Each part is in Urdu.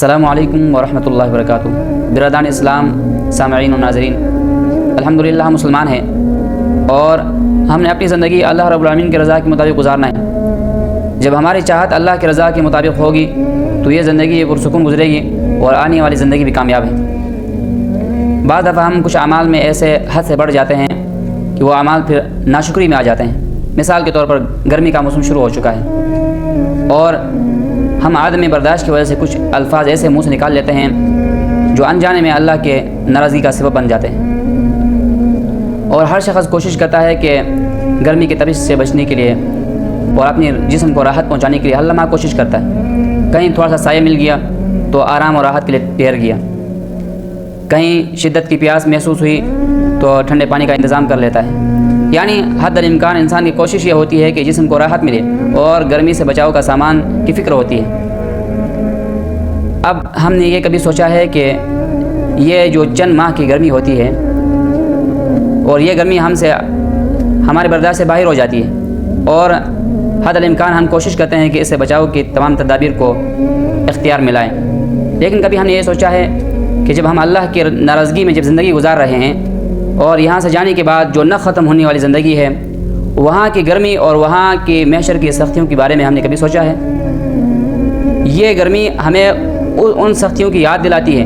السلام علیکم ورحمۃ اللہ وبرکاتہ۔ برادران اسلام، سامعین و ناظرین، الحمدللہ ہم مسلمان ہیں اور ہم نے اپنی زندگی اللہ رب العالمین کی رضا کے مطابق گزارنا ہے۔ جب ہماری چاہت اللہ کی رضا کے مطابق ہوگی تو یہ زندگی پرسکون گزرے گی اور آنے والی زندگی بھی کامیاب ہے۔ بعض دفعہ ہم کچھ اعمال میں ایسے حد سے بڑھ جاتے ہیں کہ وہ اعمال پھر ناشکری میں آ جاتے ہیں۔ مثال کے طور پر گرمی کا موسم شروع ہو چکا ہے اور ہم عدم برداشت کی وجہ سے کچھ الفاظ ایسے منہ سے نکال لیتے ہیں جو انجانے میں اللہ کے ناراضگی کا سبب بن جاتے ہیں۔ اور ہر شخص کوشش کرتا ہے کہ گرمی کی تپش سے بچنے کے لیے اور اپنے جسم کو راحت پہنچانے کے لیے ہر لمحہ کوشش کرتا ہے۔ کہیں تھوڑا سا سایہ مل گیا تو آرام اور راحت کے لیے ٹھہر گیا، کہیں شدت کی پیاس محسوس ہوئی تو ٹھنڈے پانی کا انتظام کر لیتا ہے۔ یعنی حد الامکان انسان کی کوشش یہ ہوتی ہے کہ جسم کو راحت ملے اور گرمی سے بچاؤ کا سامان کی فکر ہوتی ہے۔ اب ہم نے یہ کبھی سوچا ہے کہ یہ جو چند ماہ کی گرمی ہوتی ہے اور یہ گرمی ہمارے برداشت سے باہر ہو جاتی ہے اور حد الامکان ہم کوشش کرتے ہیں کہ اس سے بچاؤ کی تمام تدابیر کو اختیار میں لائیں، لیکن کبھی ہم نے یہ سوچا ہے کہ جب ہم اللہ کی ناراضگی میں جب زندگی گزار رہے ہیں اور یہاں سے جانے کے بعد جو نہ ختم ہونے والی زندگی ہے، وہاں کی گرمی اور وہاں کی محشر کی سختیوں کے بارے میں ہم نے کبھی سوچا ہے؟ یہ گرمی ہمیں ان سختیوں کی یاد دلاتی ہے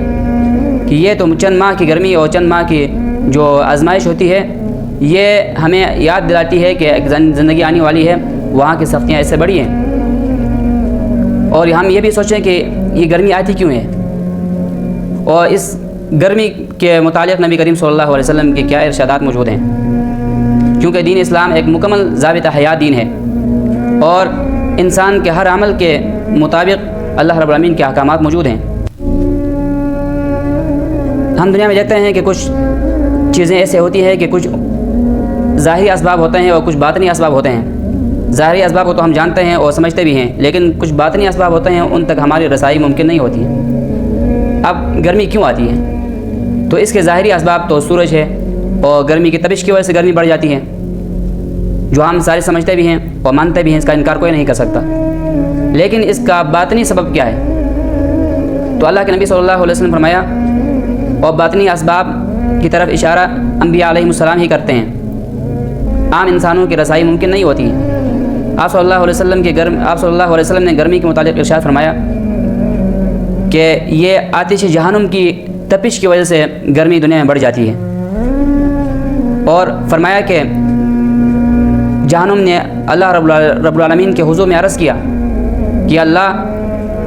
کہ یہ تو چند ماہ کی گرمی اور چند ماہ کی جو آزمائش ہوتی ہے، یہ ہمیں یاد دلاتی ہے کہ ایک زندگی آنے والی ہے، وہاں کی سختیاں اس سے بڑی ہیں۔ اور ہم یہ بھی سوچیں کہ یہ گرمی آتی کیوں ہے اور اس گرمی کے متعلق نبی کریم صلی اللہ علیہ وسلم کے کیا ارشادات موجود ہیں، کیونکہ دین اسلام ایک مکمل ضابطہ حیات دین ہے اور انسان کے ہر عمل کے مطابق اللہ رب العالمین کے احکامات موجود ہیں۔ ہم دنیا میں دیکھتے ہیں کہ کچھ چیزیں ایسے ہوتی ہیں کہ کچھ ظاہری اسباب ہوتے ہیں اور کچھ باطنی اسباب ہوتے ہیں۔ ظاہری اسباب کو تو ہم جانتے ہیں اور سمجھتے بھی ہیں، لیکن کچھ باطنی اسباب ہوتے ہیں ان تک ہماری رسائی ممکن نہیں ہوتی ہے۔ اب گرمی کیوں آتی ہے؟ تو اس کے ظاہری اسباب تو سورج ہے اور گرمی کی تپش کی وجہ سے گرمی بڑھ جاتی ہے، جو ہم سارے سمجھتے بھی ہیں اور مانتے بھی ہیں، اس کا انکار کوئی نہیں کر سکتا۔ لیکن اس کا باطنی سبب کیا ہے؟ تو اللہ کے نبی صلی اللہ علیہ وسلم فرمایا، اور باطنی اسباب کی طرف اشارہ انبیاء علیہ السلام ہی کرتے ہیں، عام انسانوں کی رسائی ممکن نہیں ہوتی ہے۔ آپ صلی اللہ علیہ وسلم نے گرمی کے متعلق ارشاد فرمایا کہ یہ آتش جہنم کی تپش کی وجہ سے گرمی دنیا میں بڑھ جاتی ہے، اور فرمایا کہ جہنم نے اللہ رب العالمین کے حضور میں عرض کیا کہ اللہ،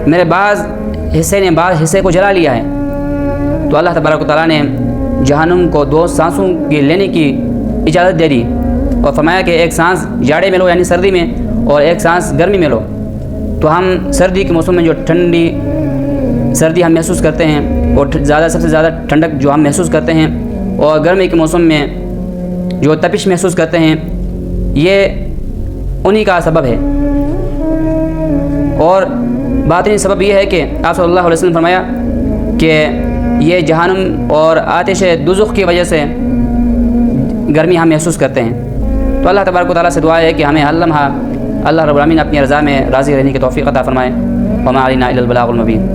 میرے بعض حصے نے بعض حصے کو جلا لیا ہے۔ تو اللہ تبارک و تعالیٰ نے جہنم کو 2 سانسوں کی لینے کی اجازت دے دی اور فرمایا کہ ایک سانس جاڑے میں لو یعنی سردی میں اور ایک سانس گرمی میں لو۔ تو ہم سردی کے موسم میں جو ٹھنڈی سردی ہم محسوس کرتے ہیں اور سب سے زیادہ ٹھنڈک جو ہم محسوس کرتے ہیں، اور گرمی کے موسم میں جو تپش محسوس کرتے ہیں، یہ انہی کا سبب ہے۔ اور باطنی سبب یہ ہے کہ آپ صلی اللہ علیہ وسلم فرمایا کہ یہ جہنم اور آتش دوزخ کی وجہ سے گرمی ہم محسوس کرتے ہیں۔ تو اللہ تبارک و تعالیٰ سے دعا ہے کہ ہمیں ہر لمحہ اللہ رب العالمین اپنی رضا میں راضی رہنے کی توفیق عطا فرمائے۔ وما علینا الا البلاغ المبین۔